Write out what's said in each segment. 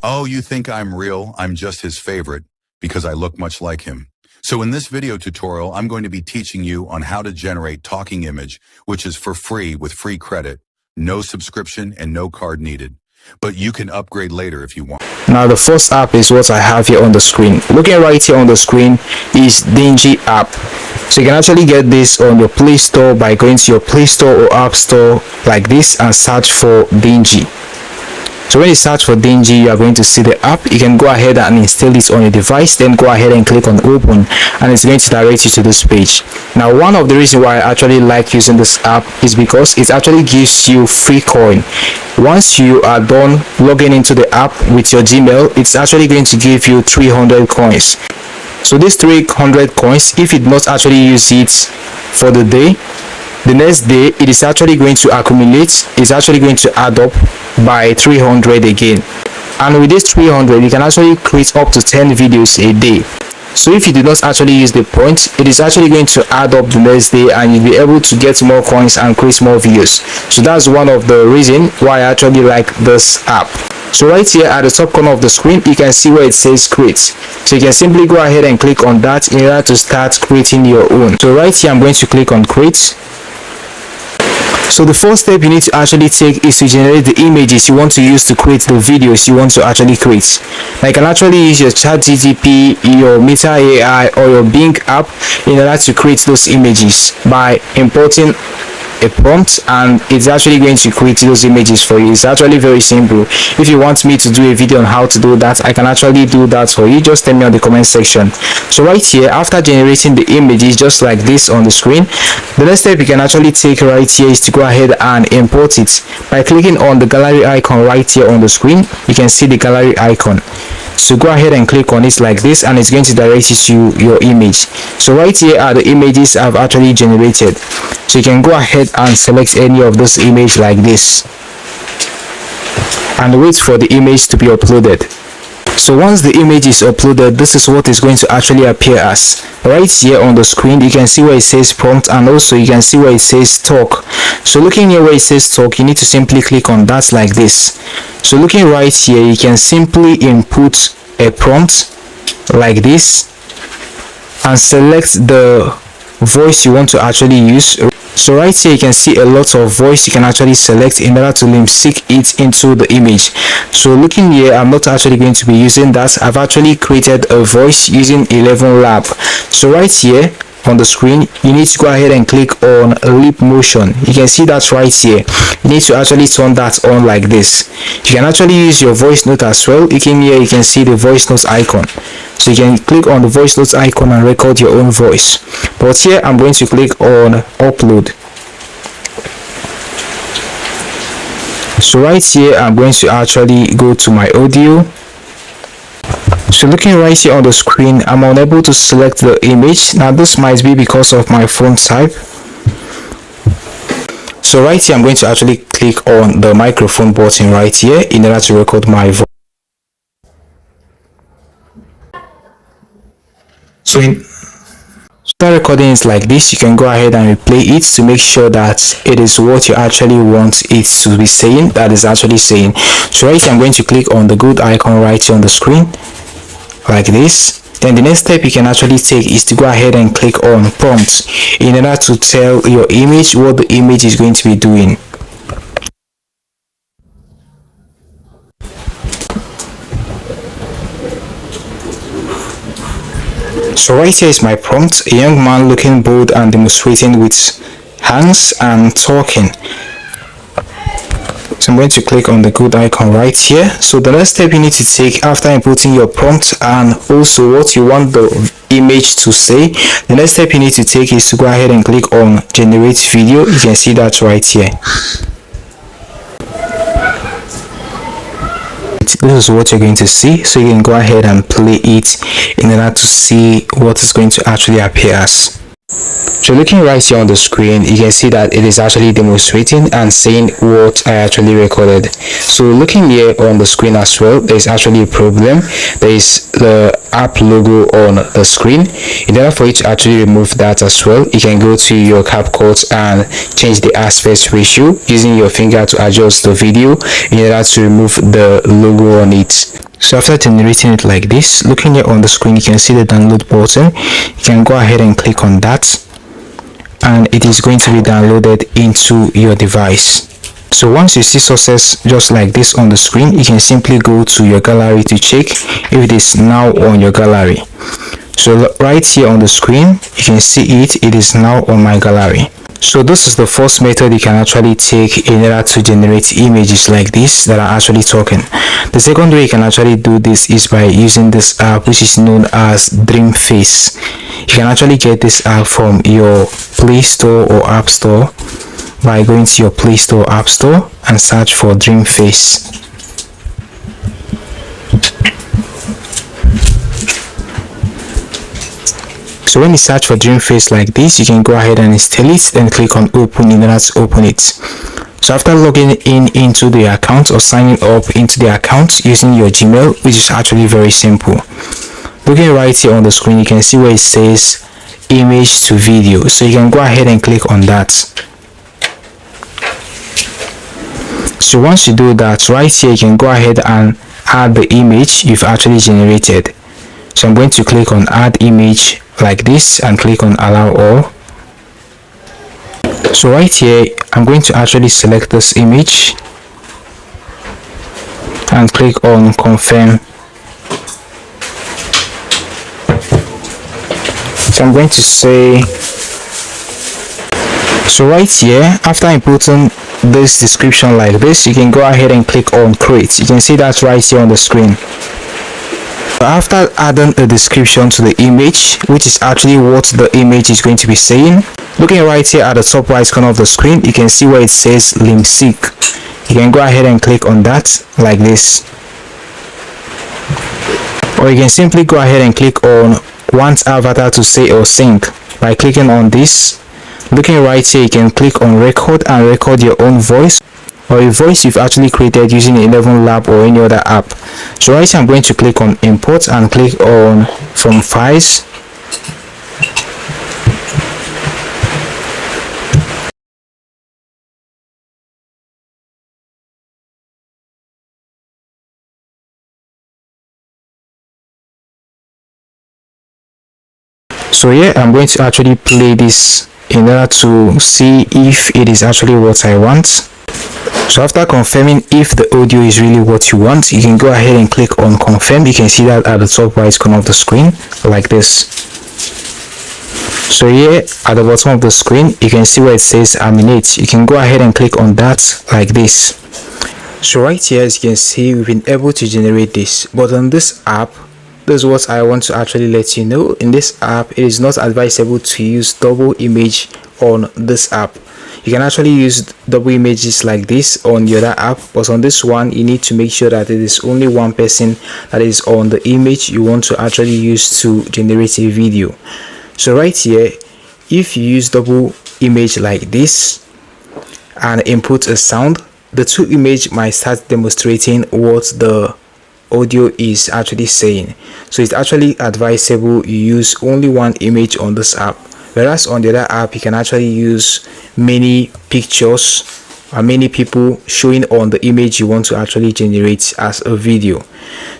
Oh, you think I'm real? I'm just his favorite because I look much like him. So in this video tutorial, I'm going to be teaching you on how to generate talking image, which is for free with free credit, no subscription and no card needed. But you can upgrade later if you want. Now the first app is what I have here on the screen. Looking right here on the screen is DALL app. So you can actually get this on your Play Store by going to your Play Store or App Store like this and search for DALL. So when you search for DALL, you are going to see the app. You can go ahead and install it on your device, then go ahead and click on open, and it's going to direct you to this page. Now one of the reasons why I actually like using this app is because it actually gives you free coin. Once you are done logging into the app with your Gmail, it's actually going to give you 300 coins. So these 300 coins, if you do not actually use it for the day, the next day it is actually going to accumulate. It's actually going to add up by 300 again, and with this 300 you can actually create up to 10 videos a day. So if you do not actually use the points, it is actually going to add up the next day and you'll be able to get more coins and create more videos. So that's one of the reasons why I actually like this app. So right here at the top corner of the screen, you can see where it says create. So you can simply go ahead and click on that in order to start creating your own. So right here I'm going to click on create. So the first step you need to actually take is to generate the images you want to use to create the videos you want to actually create. Now you can actually use your chatgpt, your Meta AI or your Bing app in order to create those images by importing a prompt, and it's actually going to create those images for you. It's actually very simple. If you want me to do a video on how to do that, I can actually do that for you. Just tell me on the comment section. So right here, after generating the images just like this on the screen, the next step you can actually take right here is to go ahead and import it by clicking on the gallery icon right here on the screen. You can see the gallery icon. So go ahead and click on it like this, and it's going to direct you to your image. So right here are the images I've actually generated. So you can go ahead and select any of those images like this and wait for the image to be uploaded. So once the image is uploaded, this is what is going to actually appear as. Right here on the screen you can see where it says prompt, and also you can see where it says talk. So looking here where it says talk, you need to simply click on that like this. So looking right here, you can simply input a prompt like this and select the voice you want to actually use. So right here you can see a lot of voice you can actually select in order to lip sync it into the image. So looking here, I'm not actually going to be using that. I've actually created a voice using 11 Lab. So right here on the screen, you need to go ahead and click on lip motion. You can see that right here. You need to actually turn that on like this. You can actually use your voice note as well. Looking here, you can see the voice notes icon. So you can click on the voice notes icon and record your own voice. But here I'm going to click on upload. So right here I'm going to actually go to my audio. So looking right here on the screen, I'm unable to select the image. Now this might be because of my phone type. So right here I'm going to actually click on the microphone button right here in order to record my voice. So start recording it like this. You can go ahead and replay it to make sure that it is what you actually want it to be saying, that is actually saying. So right here I'm going to click on the good icon right here on the screen like this. Then the next step you can actually take is to go ahead and click on prompt in order to tell your image what the image is going to be doing. So right here is my prompt: a young man looking bold and demonstrating with hands and talking. So I'm going to click on the good icon right here. So the next step you need to take after inputting your prompt and also what you want the image to say, the next step you need to take is to go ahead and click on generate video. You can see that right here. This is what you're going to see, so you can go ahead and play it in order to see what is going to actually appear as. So looking right here on the screen, you can see that it is actually demonstrating and saying what I actually recorded. So looking here on the screen as well, there is actually a problem. There is the app logo on the screen. In order for you to actually remove that as well, you can go to your CapCut and change the aspect ratio using your finger to adjust the video in order to remove the logo on it. So after generating it like this, looking here on the screen, you can see the download button. You can go ahead and click on that, and it is going to be downloaded into your device. So once you see success just like this on the screen, you can simply go to your gallery to check if it is now on your gallery. So right here on the screen, you can see it is now on my gallery. So this is the first method you can actually take in order to generate images like this that are actually talking. The second way you can actually do this is by using this app, which is known as Dreamface. You can actually get this app from your Play Store or App Store by going to your Play Store App Store and search for Dreamface. So when you search for Dreamface like this, you can go ahead and install it, then click on open in order to open it. So after logging in into the account or signing up into the account using your Gmail, which is actually very simple. Looking right here on the screen, you can see where it says image to video. So you can go ahead and click on that. So once you do that, right here you can go ahead and add the image you've actually generated. So I'm going to click on add image like this and click on allow all. So right here I'm going to actually select this image and click on confirm. So I'm going to say, so right here after inputting this description like this, you can go ahead and click on create. You can see that right here on the screen. After adding a description to the image, which is actually what the image is going to be saying, looking right here at the top right corner of the screen, you can see where it says link sync. You can go ahead and click on that like this, or you can simply go ahead and click on want avatar to say or sync by clicking on this. Looking right here, you can click on record and record your own voice or a voice you've actually created using 11 Lab or any other app. So right here I'm going to click on import and click on from files. So here I'm going to actually play this in order to see if it is actually what I want. So after confirming if the audio is really what you want, you can go ahead and click on confirm. You can see that at the top right corner of the screen like this. So here at the bottom of the screen, you can see where it says animate. You can go ahead and click on that like this. So right here, as you can see, we've been able to generate this, but on this app, this is what I want to actually let you know. In this app, it is not advisable to use double image on this app. You can actually use double images like this on the other app, but on this one you need to make sure that it is only one person that is on the image you want to actually use to generate a video. So right here, if you use double image like this and input a sound, the two image might start demonstrating what the audio is actually saying. So it's actually advisable you use only one image on this app, whereas on the other app you can actually use many pictures or many people showing on the image you want to actually generate as a video.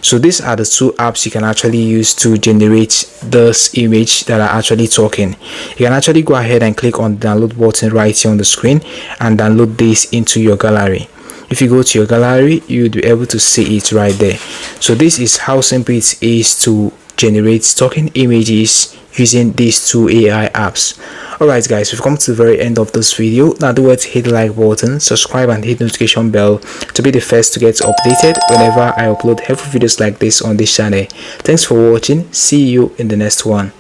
So these are the two apps you can actually use to generate this image that are actually talking. You can actually go ahead and click on the download button right here on the screen and download this into your gallery. If you go to your gallery, you'll be able to see it right there. So this is how simple it is to generate talking images using these two AI apps. Alright guys, we've come to the very end of this video. Now do it, hit the like button, subscribe and hit the notification bell to be the first to get updated whenever I upload helpful videos like this on this channel. Thanks for watching. See you in the next one.